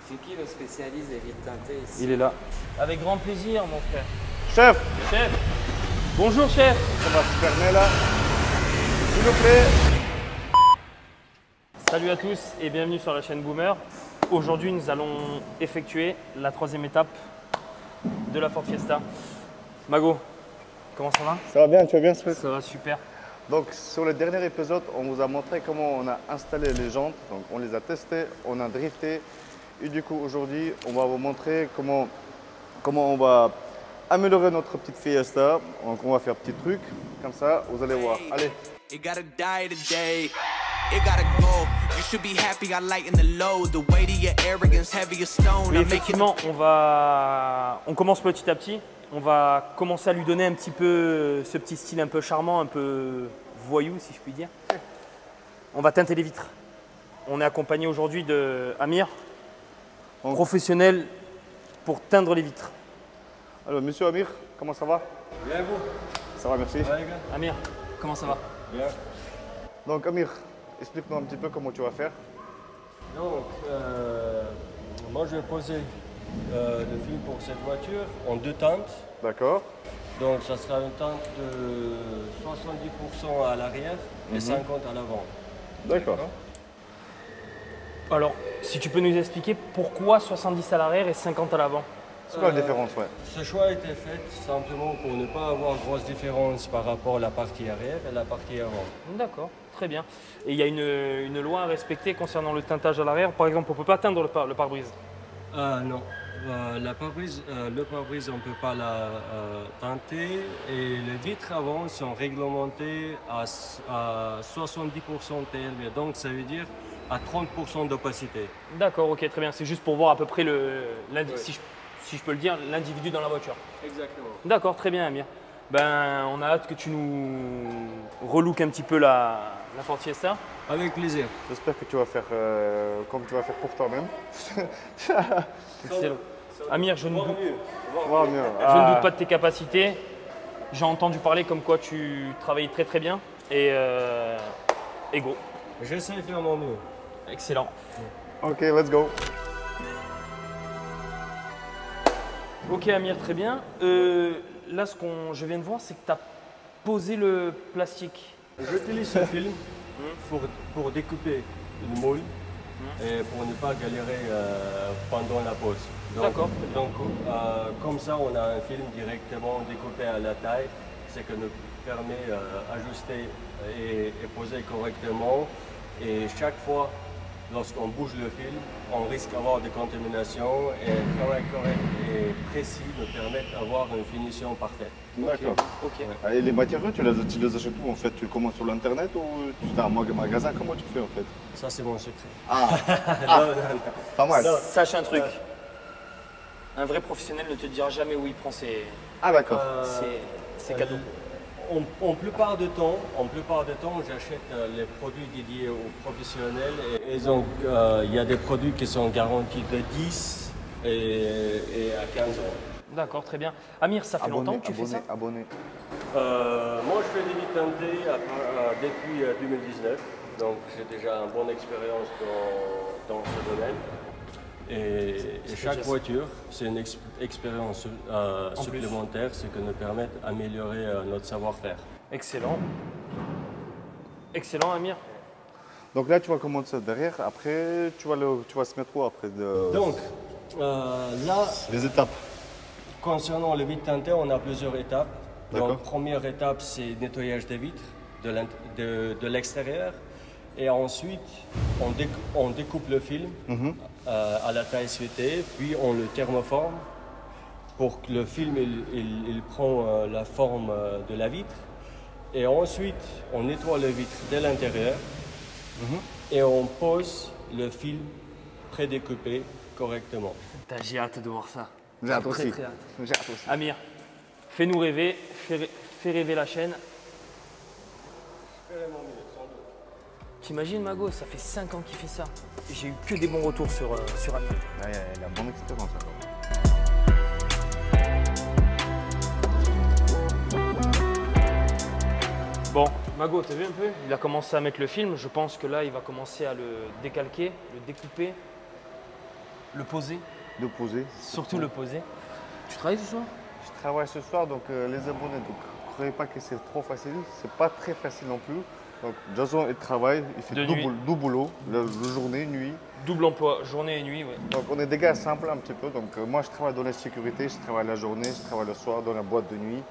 C'est qui le spécialiste des vitres teintées ici? Il est là. Avec grand plaisir, mon frère. Chef, Chef. Bonjour, chef. ça va se fermer là. S'il vous plaît. Salut à tous et bienvenue sur la chaîne Boomer. Aujourd'hui, nous allons effectuer la troisième étape de la Ford Fiesta. Mago, comment ça va? Ça va bien, tu vas bien, Swift? Ça va super. Donc, sur le dernier épisode, on vous a montré comment on a installé les jantes. Donc, on les a testées, on a drifté. Et du coup, aujourd'hui, on va vous montrer comment on va améliorer notre petite Fiesta. Donc, on va faire petit truc, comme ça, vous allez voir. Allez. It gotta die today. It gotta go. You should be happy I lighten the load. The weight of your arrogance, heavy as stone. Oui, effectivement, on commence petit à petit. On va commencer à lui donner un petit peu ce petit style un peu charmant, un peu voyou, si je puis dire. On va teinter les vitres. On est accompagné aujourd'hui de Amir, professionnel pour teindre les vitres. Alors, monsieur Amir, comment ça va? Bien vous? Ça va, merci. Ouais, les gars. Amir, comment ça va? Bien. Donc, Amir, explique-nous un petit peu comment tu vas faire. Donc, moi je vais poser le film pour cette voiture en deux teintes. D'accord. Donc, ça sera une teinte de 70% à l'arrière et 50% à l'avant. D'accord. Alors, si tu peux nous expliquer pourquoi 70 à l'arrière et 50 à l'avant? C'est quoi la différence, ouais? Ce choix a été fait simplement pour ne pas avoir grosse différence par rapport à la partie arrière et la partie avant. D'accord, très bien. Et il y a une loi à respecter concernant le teintage à l'arrière. Par exemple, on ne peut pas teindre le pare-brise. Non. Le pare-brise, on ne peut pas la teinter et les vitres avant sont réglementées à 70% TLV, donc ça veut dire à 30% d'opacité. D'accord, ok, très bien. C'est juste pour voir à peu près si je peux le dire, l'individu dans la voiture. Exactement. D'accord, très bien, Amir. Ben, on a hâte que tu nous relookes un petit peu la Ford Fiesta. Avec plaisir. J'espère que tu vas faire comme tu vas faire pour toi-même. Excellent. Amir, je ne doute Voir mieux. pas de tes capacités. J'ai entendu parler comme quoi tu travailles très très bien. Et go. J'essaie de faire mon mieux. Excellent. Ok, let's go. Ok Amir, très bien. Là, je viens de voir, c'est que tu as posé le plastique. J'utilise ce film pour découper le moule et pour ne pas galérer pendant la pose. D'accord. Donc, comme ça, on a un film directement découpé à la taille, ce qui nous permet d'ajuster et poser correctement. Et chaque fois, lorsqu'on bouge le film, on risque d'avoir des contaminations et un travail correct et précis nous permet d'avoir une finition parfaite. D'accord. Ok. Et les matériaux, tu les achètes où en fait? Tu commandes sur l'internet ou tu as un magasin? Comment tu fais en fait? Ça, c'est mon secret. Ah, Non. pas mal. Sache un truc. Un vrai professionnel ne te dira jamais où il prend ses cadeaux. En plupart du temps, j'achète les produits dédiés aux professionnels. Et donc, il y a des produits qui sont garantis de 10 et à 15 ans. D'accord, très bien. Amir, ça fait longtemps que tu fais ça? Abonné. Moi, je fais des vitres teintées depuis 2019. Donc, j'ai déjà une bonne expérience dans ce domaine. Et chaque voiture, c'est une expérience supplémentaire, ce qui nous permet d'améliorer notre savoir-faire. Excellent. Excellent, Amir. Donc là, tu vas commencer derrière. Après, tu vas se mettre où après Donc, là, les étapes. concernant les vitres teintées, on a plusieurs étapes. D'accord. Donc, première étape, c'est nettoyage des vitres de l'extérieur. Et ensuite, on découpe le film à la taille souhaitée, puis on le thermoforme pour que le film il prend la forme de la vitre. Et ensuite, on nettoie la vitre de l'intérieur et on pose le film prédécoupé correctement. J'ai hâte de voir ça. J'ai hâte Très, aussi. très hâte. J'ai hâte aussi. Amir, fais-nous rêver, fais rêver la chaîne. T'imagines Mago, ça fait 5 ans qu'il fait ça. J'ai eu que des bons retours sur Amir. Ouais, il a bonne expérience alors. Bon, Mago, t'as vu un peu? Il a commencé à mettre le film. Je pense que là, il va commencer à le décalquer, le découper. le poser, de poser. surtout le poser. Tu travailles ce soir? Je travaille ce soir, donc les abonnés, donc ne croyez pas que c'est trop facile. C'est pas très facile non plus. Donc Jason, il travaille, il fait De nuit. double boulot, la journée, nuit. Double emploi, journée et nuit, ouais. Donc on est des gars simples un petit peu. Donc moi je travaille dans la sécurité, je travaille la journée, je travaille le soir dans la boîte de nuit.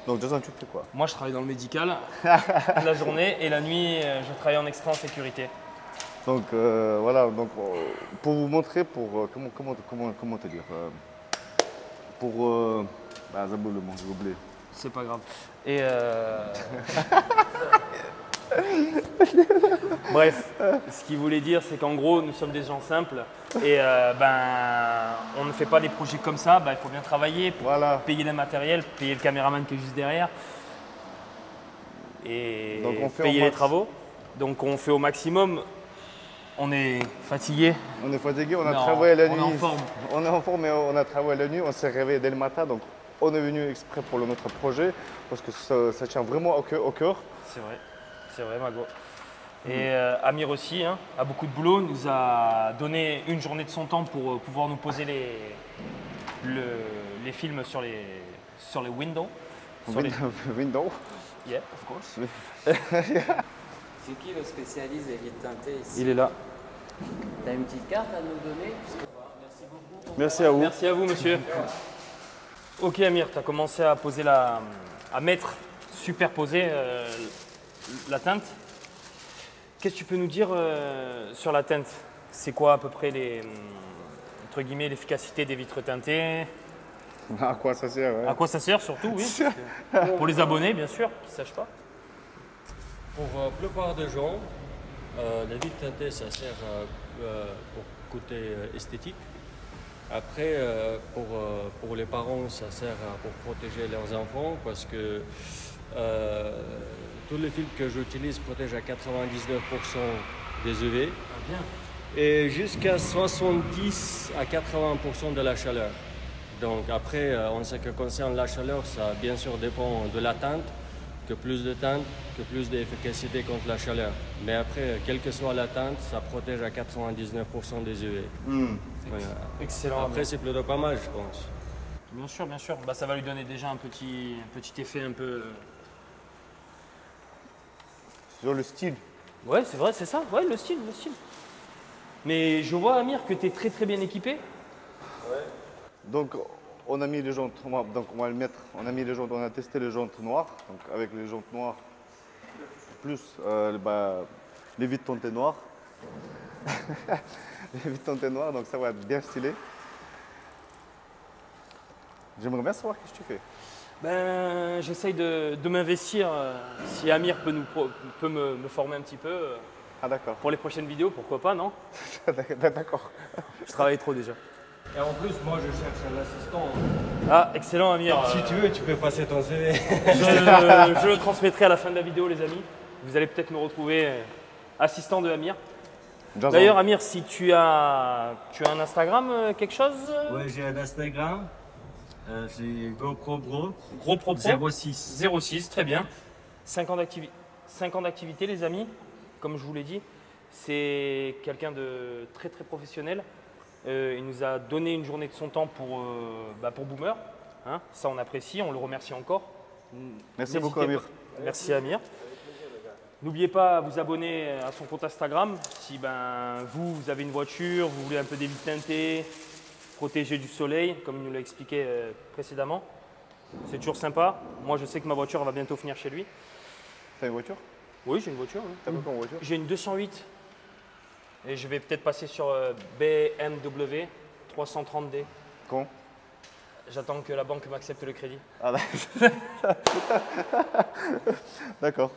Donc Jason, tu fais quoi? Moi, je travaille dans le médical la journée et la nuit, je travaille en extra en sécurité. Donc voilà, donc, pour vous montrer, comment te dire, Zabou le mot, j'ai oublié. C'est pas grave. Et bref, ce qu'il voulait dire, c'est qu'en gros, nous sommes des gens simples et on ne fait pas des projets comme ça. Il faut bien travailler pour Voilà. payer le matériel, payer le caméraman qui est juste derrière et Donc, on fait payer au les max. travaux. Donc on fait au maximum. On est fatigué. On est fatigué, on a Non, travaillé la on nuit. est en forme. On est en forme, mais on a travaillé la nuit, on s'est réveillé dès le matin. Donc on est venu exprès pour notre projet parce que ça tient vraiment au cœur. C'est vrai, Mago. Et Amir aussi a beaucoup de boulot, nous a donné une journée de son temps pour pouvoir nous poser les films sur les windows. Sur les... Windows. Yeah, of course. C'est qui le spécialiste des vitres teintées ici? Il est là. T'as une petite carte à nous donner? Merci à vous. Merci à vous, monsieur. Ok, Amir, tu as commencé à poser à mettre, superposer la teinte. Qu'est-ce que tu peux nous dire sur la teinte? C'est quoi à peu près entre guillemets, l'efficacité des vitres teintées? À quoi ça sert, ouais. À quoi ça sert surtout, oui. Pour les abonnés, bien sûr, qui ne sachent pas. Pour la plupart des gens, la vitre teintée, ça sert pour côté esthétique. Après, pour les parents, ça sert pour protéger leurs enfants parce que tous les films que j'utilise protègent à 99% des UV et jusqu'à 70 à 80% de la chaleur. Donc après, en ce qui concerne la chaleur, ça bien sûr dépend de la teinte. Que plus de teinte, que plus d'efficacité contre la chaleur. Mais après, quelle que soit la teinte, ça protège à 99% des UV. Voilà. Excellent. Après, c'est plutôt pas mal, je pense. Bien sûr, bien sûr. Ça va lui donner déjà un petit effet un peu. Sur le style. Ouais, c'est vrai, c'est ça. Ouais, le style. Mais je vois, Amir, que tu es très très bien équipé. Donc on a mis les jantes, donc on va le mettre, on a mis les jantes, on a testé les jantes noires, donc avec les jantes noires, plus les vitres teintées noires. Les vitres teintées noires, donc ça va être bien stylé. J'aimerais bien savoir ce que tu fais. J'essaye de m'investir. Si Amir peut me former un petit peu Ah d'accord, pour les prochaines vidéos, pourquoi pas, non? d'accord. Je travaille trop déjà. Et en plus, moi, je cherche un assistant. Ah, excellent, Amir. Si tu veux, tu peux passer ton CV. Je le transmettrai à la fin de la vidéo, les amis. Vous allez peut-être me retrouver assistant de Amir. Jason. D'ailleurs, Amir, si tu as un Instagram, quelque chose? Ouais, j'ai un Instagram. C'est GoPro Bro. Gros propos. 06. 06, très bien. 5 ans d'activité, les amis. Comme je vous l'ai dit, c'est quelqu'un de très très professionnel. Il nous a donné une journée de son temps pour Boomer. Ça, on apprécie, on le remercie encore. Merci beaucoup, Amir. Merci, Amir. N'oubliez pas à vous abonner à son compte Instagram. Si vous avez une voiture, vous voulez un peu des vitres teintées, protéger du soleil, comme il nous l'a expliqué précédemment. C'est toujours sympa. Moi, je sais que ma voiture va bientôt finir chez lui. T'as une voiture? Oui, j'ai une voiture. Oui. T'as quoi comme voiture? J'ai une 208 et je vais peut-être passer sur BMW 330D. Quand? J'attends que la banque m'accepte le crédit. Ah, d'accord.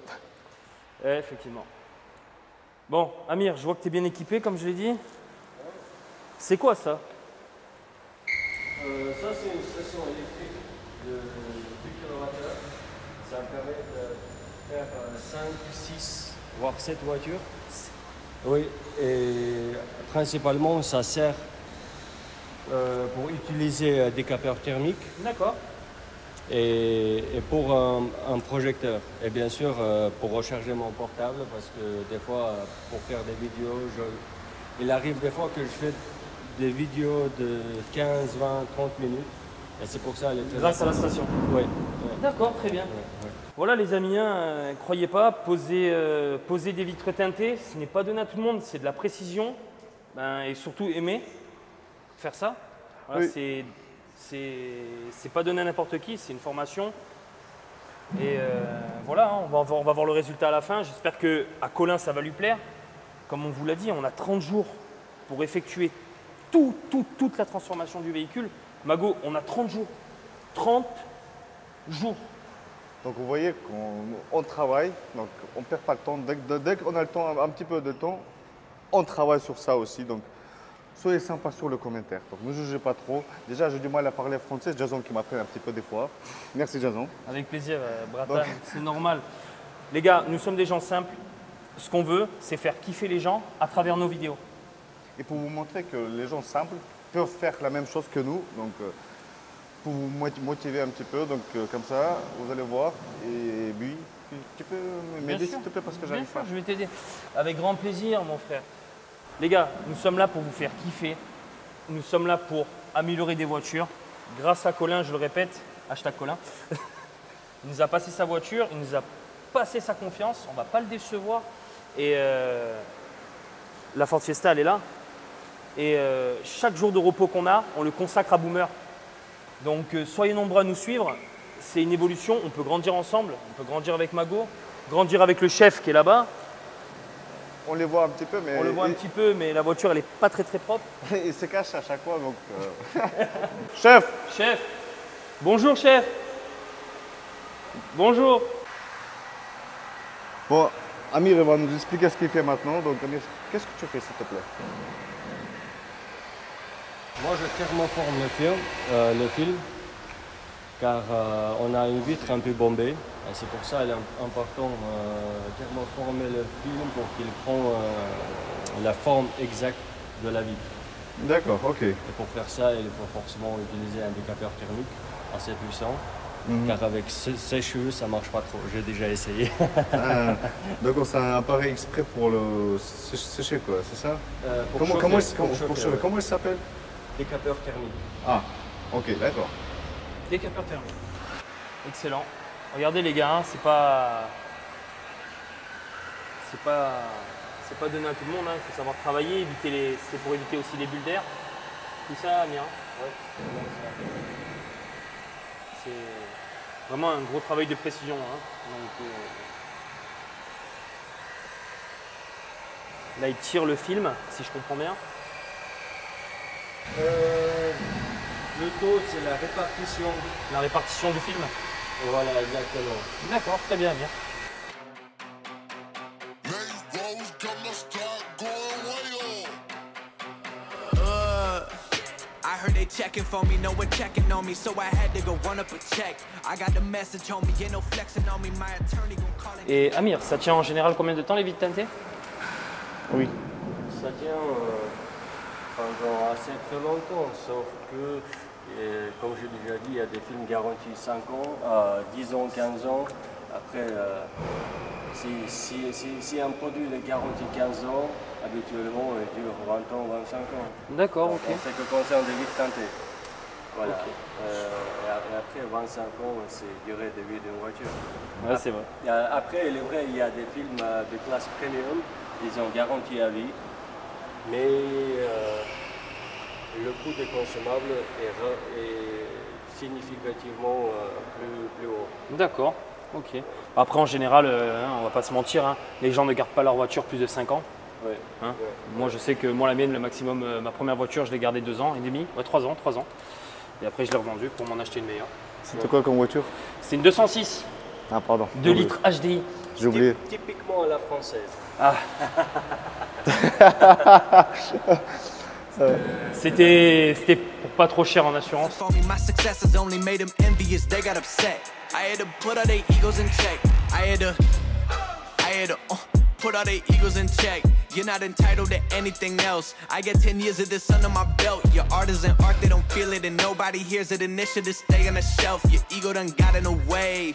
Effectivement. Bon, Amir, je vois que tu es bien équipé, comme je l'ai dit. C'est quoi ça? Ça, c'est une station électrique de 2 kWh. Ça me permet de faire 5, 6, voire 7 voitures. Oui, et principalement, ça sert pour utiliser des capteurs thermiques D'accord. et pour un projecteur. Et bien sûr, pour recharger mon portable, parce que des fois, pour faire des vidéos, il arrive des fois que je fais des vidéos de 15, 20, 30 minutes. Et c'est pour ça qu'elle est très Grâce à la station. Oui. D'accord, très bien. Voilà les amis, hein, croyez pas, poser des vitres teintées, ce n'est pas donné à tout le monde, c'est de la précision et surtout aimer faire ça. Voilà, Oui. c'est pas donné à n'importe qui, c'est une formation. Et voilà, hein, on va voir le résultat à la fin. J'espère qu'à Colin ça va lui plaire. Comme on vous l'a dit, on a 30 jours pour effectuer toute la transformation du véhicule. Mago, on a 30 jours. 30 jours. Donc vous voyez qu'on travaille, donc on ne perd pas le temps. Dès qu'on a le temps, un petit peu de temps, on travaille sur ça aussi. Donc soyez sympa sur le commentaire. Donc ne jugez pas trop. Déjà, j'ai du mal à parler français. Jason qui m'apprend un petit peu des fois. Merci Jason. Avec plaisir, Bratan, c'est normal. Les gars, nous sommes des gens simples. Ce qu'on veut, c'est faire kiffer les gens à travers nos vidéos. Et pour vous montrer que les gens simples peuvent faire la même chose que nous. Donc pour vous motiver un petit peu. Donc comme ça, vous allez voir. Et puis, tu peux m'aider s'il te plaît parce que j'arrive pas. Je vais t'aider. Avec grand plaisir, mon frère. Les gars, nous sommes là pour vous faire kiffer. Nous sommes là pour améliorer des voitures. Grâce à Colin, je le répète, hashtag Colin, il nous a passé sa voiture, il nous a passé sa confiance. On ne va pas le décevoir. Et la Ford Fiesta, elle est là. Et chaque jour de repos qu'on a, on le consacre à Boomer. Donc soyez nombreux à nous suivre. C'est une évolution, on peut grandir ensemble. On peut grandir avec Mago, grandir avec le chef qui est là-bas. On les voit un petit peu, mais On le voit un petit peu, mais la voiture, elle n'est pas très propre. il se cache à chaque fois. Donc, Chef. Chef. Bonjour, chef. Bonjour. Bon, Amir il va nous expliquer ce qu'il fait maintenant. Donc Amir, qu'est-ce que tu fais s'il te plaît? Moi, je thermoforme le film, car on a une vitre un peu bombée. Et c'est pour ça qu'il est important de thermoformer le film pour qu'il prenne la forme exacte de la vitre. D'accord, ok. Et pour faire ça, il faut forcément utiliser un décapeur thermique assez puissant, car avec ses cheveux, ça ne marche pas trop. J'ai déjà essayé. Donc c'est un appareil exprès pour le sécher quoi, c'est ça? Comment il s'appelle? Décapeur thermique. Ah, ok, d'accord. Décapeur thermique. Excellent. Regardez les gars, hein, c'est pas donné à tout le monde. Hein. Il faut savoir travailler, c'est pour éviter aussi les bulles d'air. Tout ça, Amir. Ouais. C'est vraiment un gros travail de précision. Hein. Donc, là, il tire le film, si je comprends bien. Plutôt, c'est la répartition. La répartition du film. Voilà, exactement. D'accord, très bien, bien. I heard they checking for me, no one checking on me, so I had to go run up a check. I got the message on me, ain't no flexing on me, my attorney gon' call it. Et Amir, ça tient en général combien de temps les vitres teintées? Oui. Ça tient pendant assez très longtemps, sauf que, comme j'ai déjà dit, il y a des films garantis 5 ans, 10 ans, 15 ans. Après, si un produit est garanti 15 ans, habituellement, il dure 20 ans, 25 ans. D'accord, ok. En ce qui concerne des vitres teintées. Voilà. Okay. Et après, 25 ans, c'est durée de vie d'une voiture. Ouais, c'est vrai. Après, il est vrai, il y a des films de classe premium, ils ont garantie à vie, mais le coût des consommables est significativement plus haut. D'accord, ok. Après, en général, on va pas se mentir, hein, les gens ne gardent pas leur voiture plus de 5 ans. Ouais. Hein. Ouais. Moi, je sais que moi, la mienne, le maximum, ma première voiture, je l'ai gardée 2 ans et demi, 3 ans. Et après, je l'ai revendue pour m'en acheter une meilleure. C'était quoi comme voiture? C'est une 206, Ah pardon. 2 litres HDI. J'ai oublié. Typiquement à la française. Ah. C'était pour pas trop cher en assurance. For me, my success has only made them envious, they got upset. I had to put all their egos in check. I had to put all their egos in check. You're not entitled to anything else. I got 10 years of this under my belt. Your art isn't art, they don't feel it, and nobody hears it. Initiatives stay on the shelf. Your ego done got in the way.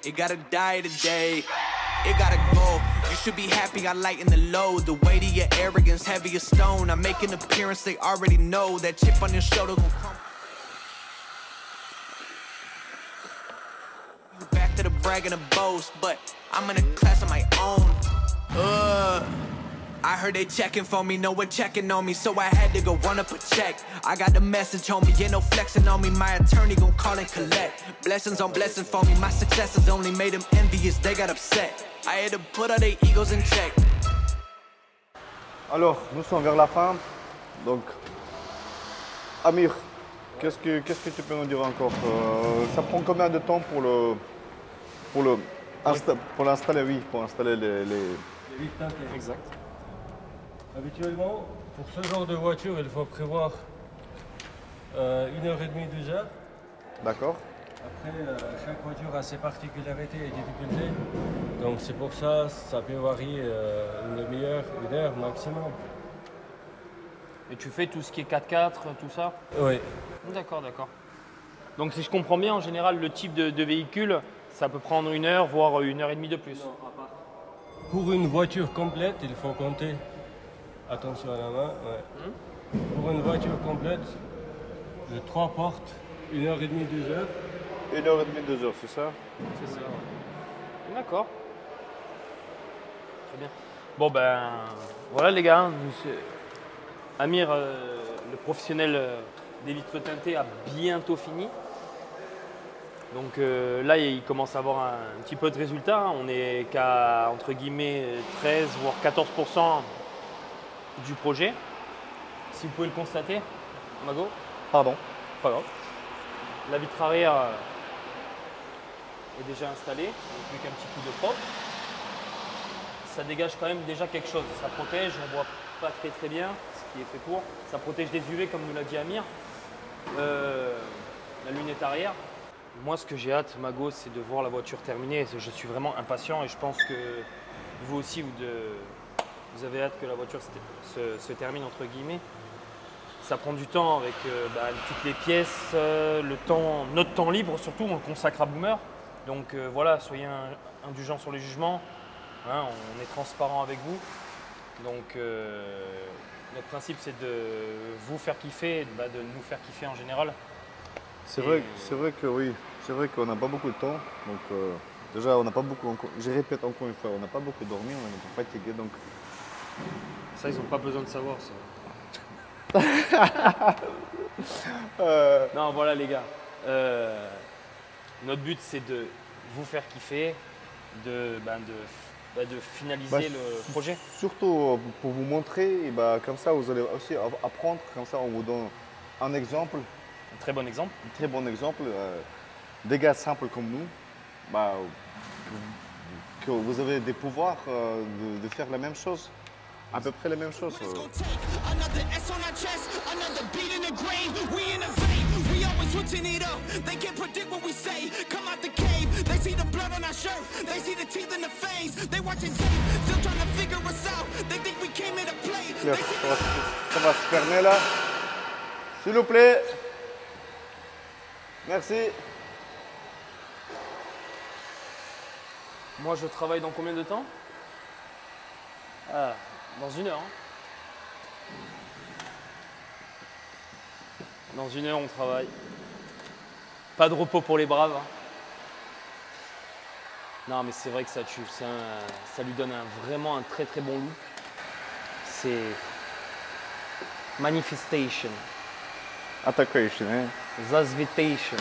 It gotta die today. it gotta go. You should be happy I lighten the load. The weight of your arrogance, heavy as stone. I make an appearance, they already know. That chip on your shoulder gon' come. Back to the brag and the boast, but I'm in a class of my own. I heard they checking for me, no one checking on me, so I had to go run up a check. I got the message on me, ain't no flexing on me, my attorney gon' call and collect. Blessings on blessings for me, my successes only made them envious, they got upset. I had to put all their egos in check. Alors, nous sommes vers la fin. Donc, Amir, qu'est-ce que tu peux nous dire encore? Ça prend combien de temps pour l'installer, oui, pour installer les... Les tanks. Exact. Habituellement, pour ce genre de voiture, il faut prévoir 1h30, 2 heures. D'accord. Après, chaque voiture a ses particularités et difficultés. Donc c'est pour ça, ça peut varier une demi-heure, 1 heure maximum. Et tu fais tout ce qui est 4x4, tout ça? Oui. D'accord, d'accord. Donc si je comprends bien, en général, le type de véhicule, ça peut prendre 1 heure, voire 1h30 de plus. Non, à part. Pour une voiture complète, il faut compter. Attention à la main. Ouais. Pour une voiture complète, de 3 portes, 1h30, 2 heures. 1h30, 2 heures, c'est ça? C'est ça, ouais. D'accord. Très bien. Bon ben, voilà les gars. Amir, le professionnel des vitres teintées, a bientôt fini. Donc là, il commence à avoir un petit peu de résultats. On n'est qu'à, entre guillemets, 13 voire 14% du projet. Si vous pouvez le constater, Mago. Pardon. Pas grave. La vitre arrière est déjà installée, donc plus qu'un petit coup de propre. Ça dégage quand même déjà quelque chose. Ça protège, on ne voit pas très bien ce qui est fait pour. Ça protège des UV comme nous l'a dit Amir. La lunette arrière. Moi, ce que j'ai hâte, Mago, c'est de voir la voiture terminée. Je suis vraiment impatient et je pense que vous aussi, vous avez hâte que la voiture se termine, entre guillemets. Ça prend du temps avec toutes les pièces, notre temps libre surtout, on le consacre à Boomer. Donc voilà, soyez indulgents sur les jugements. Hein, on est transparent avec vous. Donc notre principe, c'est de vous faire kiffer et de nous faire kiffer en général. C'est vrai que oui, c'est vrai qu'on n'a pas beaucoup de temps. Donc déjà, on n'a pas beaucoup, je répète encore une fois, on n'a pas beaucoup dormi, on est fatigué. Donc... Ça, ils n'ont pas besoin de savoir ça. Non, voilà les gars. Notre but, c'est de vous faire kiffer, de finaliser le projet. Surtout pour vous montrer, et comme ça, vous allez aussi apprendre. Comme ça, on vous donne un exemple. Un très bon exemple. Un très bon exemple. Des gars simples comme nous, que vous avez des pouvoirs de faire la même chose. À peu près la même chose. Switching it up, they can't predict what we say. Come out the cave, they see the blood on our shirt, they see the teeth in the face. They watching tape, still trying to figure us out. They think we came here to play. Ça va se fermer là. S'il vous plaît. Merci. Moi, je travaille dans combien de temps? Dans 1 heure. Dans 1 heure, on travaille. Pas de repos pour les braves. Non, mais c'est vrai que ça tue. Ça lui donne vraiment un très bon look. C'est manifestation. Attackation, hein. Zasvitation.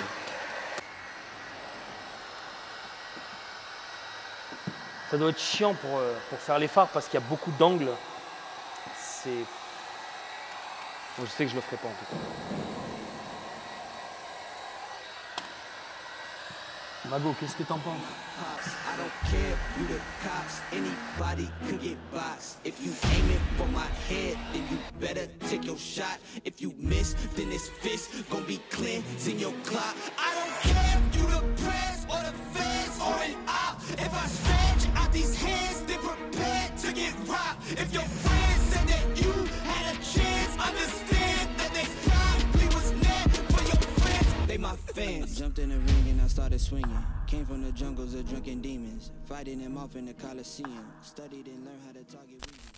Ça doit être chiant pour faire les phares parce qu'il y a beaucoup d'angles. Bon, je sais que je le ferai pas en tout cas. Mago, qu'est-ce que t'en penses? I don't care, you the cops, anybody can get boxed. If you aim it for my head, then you better take your shot. If you miss, then this fist gon' be cleansing your clock. I don't care, you the press or the feds or an op. If I stretch out these hands, then prepare to get robbed. If your friends said that you had a chance, understand that they probably was never for your friends. They my fans. I jumped in the ring and I started started swinging. Came from the jungles of drunken demons, fighting them off in the Coliseum. Studied and learned how to target.